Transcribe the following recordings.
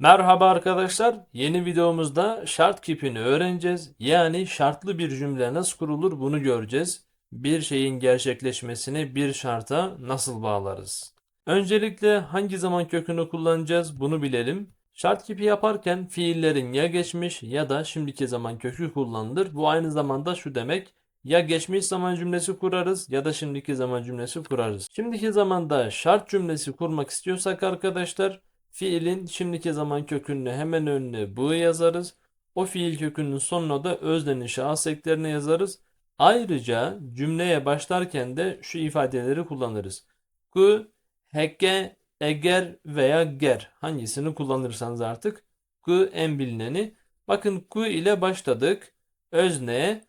Merhaba arkadaşlar. Yeni videomuzda şart kipini öğreneceğiz. Yani şartlı bir cümle nasıl kurulur bunu göreceğiz. Bir şeyin gerçekleşmesini bir şarta nasıl bağlarız? Öncelikle hangi zaman kökünü kullanacağız bunu bilelim. Şart kipi yaparken fiillerin ya geçmiş ya da şimdiki zaman kökü kullanılır. Bu aynı zamanda şu demek: ya geçmiş zaman cümlesi kurarız ya da şimdiki zaman cümlesi kurarız. Şimdiki zamanda şart cümlesi kurmak istiyorsak arkadaşlar, fiilin şimdiki zaman kökünü hemen önüne bu yazarız. O fiil kökünün sonuna da öznenin şahıs eklerini yazarız. Ayrıca cümleye başlarken de şu ifadeleri kullanırız: ku, heke, eğer veya ger. Hangisini kullanırsanız artık. Ku en bilineni. Bakın, ku ile başladık. Özne,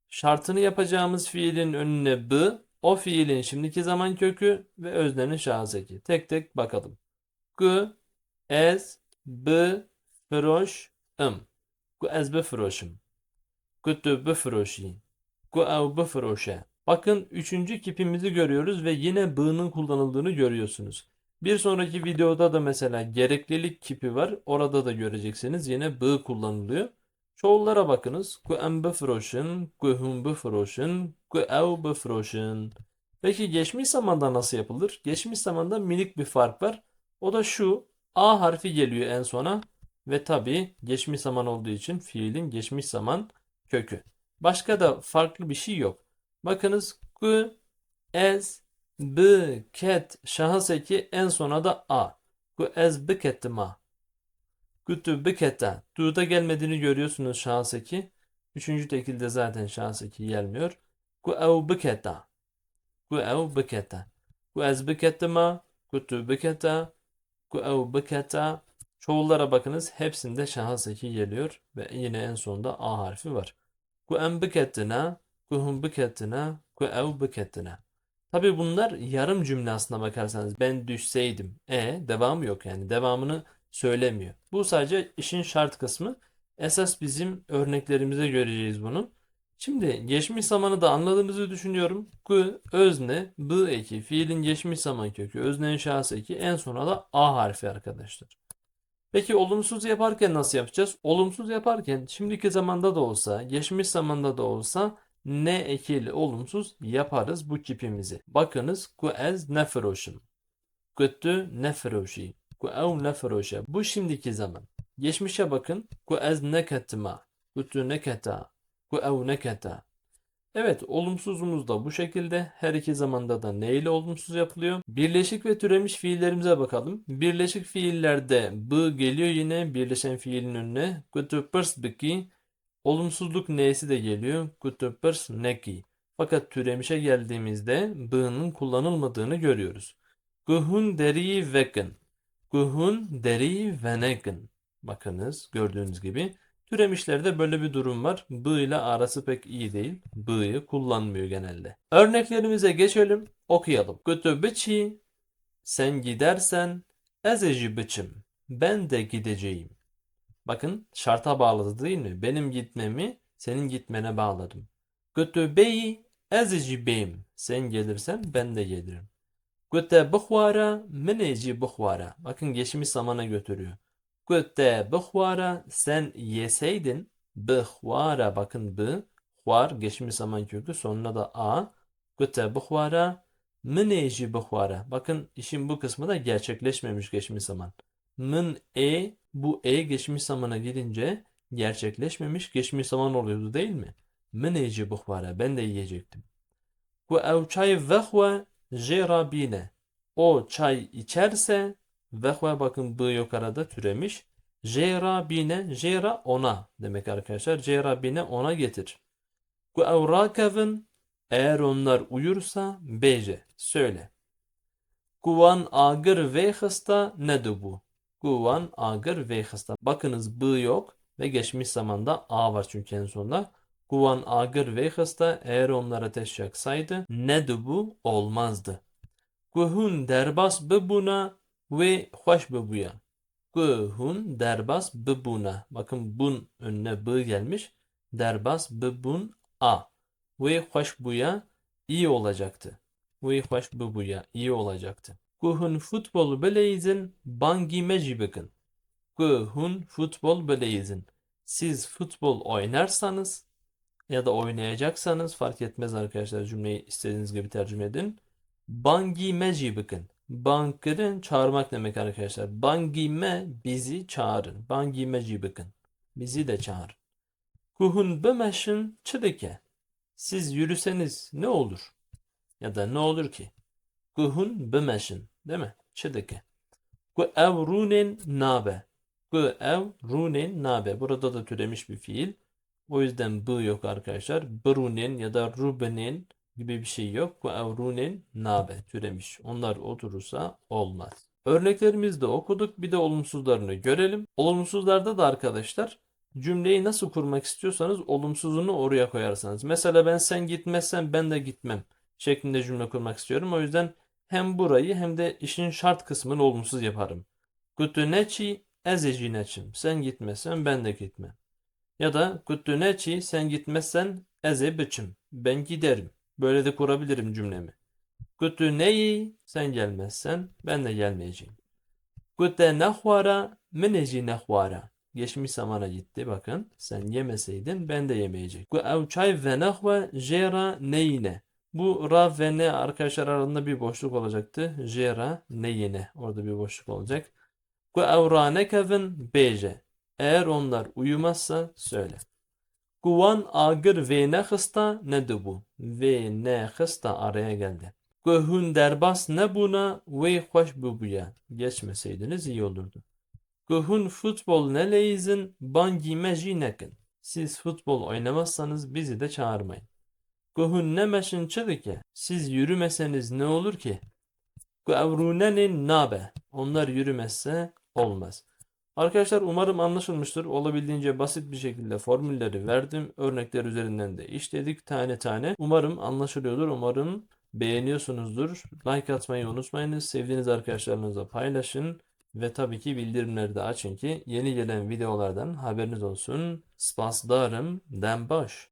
şartını yapacağımız fiilin önüne b, o fiilin şimdiki zaman kökü ve öznenin şahıs eki. Tek tek bakalım. Ku, ez bifroşım. Ku ez bifroşum. Ku tu bifroşi. Ku ev bifroşe. Bakın, üçüncü kipimizi görüyoruz ve yine b'nın kullanıldığını görüyorsunuz. Bir sonraki videoda da mesela gereklilik kipi var. Orada da göreceksiniz. Yine b kullanılıyor. Çoğullara bakınız. Ku em bifroşun. Ku hum bifroşun. Ku ev bifroşun. Peki geçmiş zamanda nasıl yapılır? Geçmiş zamanda minik bir fark var. O da şu: A harfi geliyor en sona ve tabii geçmiş zaman olduğu için fiilin geçmiş zaman kökü. Başka da farklı bir şey yok. Bakınız, ku, ez, b, ket, şahıs eki en sona da a. Ku ez biketima. Kutu biketa. Tu'da gelmediğini görüyorsunuz şahıs eki. Üçüncü tekilde zaten şahıs eki gelmiyor. Ku ev biketa. Ku ev biketa. Ku ez biketima. Kutu biketa. Ku ev biketa. Çoğullara bakınız, hepsinde şahıs eki geliyor ve yine en sonunda a harfi var. Ku em biketina, ku hum biketina, ku ev biketina. Tabii bunlar yarım cümle aslına bakarsanız. Ben düşseydim. Devamı yok yani. Devamını söylemiyor. Bu sadece işin şart kısmı. Esas bizim örneklerimize göreceğiz bunu. Şimdi geçmiş zamanı da anladığınızı düşünüyorum. Ku, özne, b eki, fiilin geçmiş zaman kökü, öznenin şahıs eki, en sona da a harfi arkadaşlar. Peki olumsuz yaparken nasıl yapacağız? Olumsuz yaparken şimdiki zamanda da olsa, geçmiş zamanda da olsa ne ekiyle olumsuz yaparız bu kipimizi. Bakınız, ku ez nefroşum. Kutu nefroşi. Ku ev nefroşe. Bu şimdiki zaman. Geçmişe bakın. Ku ez neketma. Kutu neketa. Ku ev neketa. Evet, olumsuzumuz da bu şekilde. Her iki zamanda da ne ile olumsuz yapılıyor? Birleşik ve türemiş fiillerimize bakalım. Birleşik fiillerde b geliyor yine birleşen fiilin önüne. Kutupırsbiki. Olumsuzluk n'si de geliyor. Kutupırsneki. Fakat türemişe geldiğimizde b'nın kullanılmadığını görüyoruz. Kuhun deri vekin. Kuhun deri venekin. Bakınız, gördüğünüz gibi. Türemişlerde böyle bir durum var. B ile arası pek iyi değil. B'yı kullanmıyor genelde. Örneklerimize geçelim. Okuyalım. Kutubiçi, sen gidersen ezeci biçim. Ben de gideceğim. Bakın, şarta bağladı değil mi? Benim gitmemi senin gitmene bağladım. Kutubeyi ezeci beyim. Sen gelirsen ben de gelirim. Kute bıhvara mineci bıhvara. Bakın, geçmiş zamana götürüyor. Kute bıhvara, sen yeseydin. Bıhvara, bakın b. Hvar geçmiş zaman kökü, sonuna da a. Kute bıhvara mineci bıhvara. Bakın, işin bu kısmı da gerçekleşmemiş geçmiş zaman. Min bu geçmiş zamana girince gerçekleşmemiş geçmiş zaman oluyordu değil mi? Mineci bıhvara, ben de yiyecektim. Ku ev çay vehve jerabine. O çay içerse, vehve, bakın bu yok arada, türemiş. Jerabine, jera ona demek arkadaşlar. Jerabine, ona getir. Ku ev rakevin, eğer onlar uyursa, bece söyle. Kuvan agır ve hasta nedir bu? Kuvan agır ve hasta. Bakınız, b yok ve geçmiş zamanda a var çünkü en sonunda. Kuvan agır ve hasta, eğer onlar ateş yaksaydı nedir bu? Olmazdı. Kuhun derbas bibuna ve hoş bibuya. Kuhun derbas bibuna. Bakın, bun önüne b gelmiş. Derbas bibun a. Ve hoş buya iyi olacaktı. Ve hoş bibuya iyi olacaktı. Kuhun futbol beleyizin bangi meci bakın. Hun futbol beleyizin. Siz futbol oynarsanız ya da oynayacaksanız fark etmez arkadaşlar, cümleyi istediğiniz gibi tercüme edin. Bangime bakın. Bankırın çağırmak demek arkadaşlar. Bangime bizi çağırın. Bangime bakın. Bizi de çağırın. Kuhun bemeşin çıdıke. Siz yürüseniz ne olur? Ya da ne olur ki? Kuhun bemeşin. Değil mi? Çıdıke. Ku evrunin nabe. Ku evrunin nabe. Burada da türemiş bir fiil. O yüzden bu yok arkadaşlar. Brunin ya da rubenin gibi bir şey yok. Ku evrunin nabe türemiş. Onlar oturursa olmaz. Örneklerimizi de okuduk. Bir de olumsuzlarını görelim. Olumsuzlarda da arkadaşlar cümleyi nasıl kurmak istiyorsanız olumsuzunu oraya koyarsanız. Mesela ben sen gitmezsen ben de gitmem şeklinde cümle kurmak istiyorum. O yüzden hem burayı hem de işin şart kısmını olumsuz yaparım. Kutuneçi ezecineçim. Sen gitmezsen ben de gitmem. Ya da kutuneçi sen gitmezsen eze biçim. Ben giderim. Böyle de kurabilirim cümlemi. Kutuneyi sen gelmezsen ben de gelmeyeceğim. Kute nehvara meneci nehvara. Geçmiş zamana gitti bakın. Sen yemeseydin ben de yemeyecek. Ku evçay ve nehve jera neyine. Bu ra ve ne arkadaşlar arasında bir boşluk olacaktı. Jera neyine. Orada bir boşluk olacak. Ku evrane kevin beje. Eğer onlar uyumazsa söyle. Kuvan agır ve ne hısta ne de bu. Ve ne hısta araya geldi. Kuhun derbas ne buna ve hoş bubuya. Geçmeseydiniz iyi olurdu. Kuhun futbol ne leyizin bangime jinekin. Siz futbol oynamazsanız bizi de çağırmayın. Kuhun ne meşin ki. Siz yürümeseniz ne olur ki? Kuvrunenin nabe. Onlar yürümezse olmaz. Arkadaşlar umarım anlaşılmıştır. Olabildiğince basit bir şekilde formülleri verdim. Örnekler üzerinden de işledik tane tane. Umarım anlaşılıyordur. Umarım beğeniyorsunuzdur. Like atmayı unutmayınız. Sevdiğiniz arkadaşlarınızla paylaşın. Ve tabii ki bildirimleri de açın ki yeni gelen videolardan haberiniz olsun. Spasdarım den baş.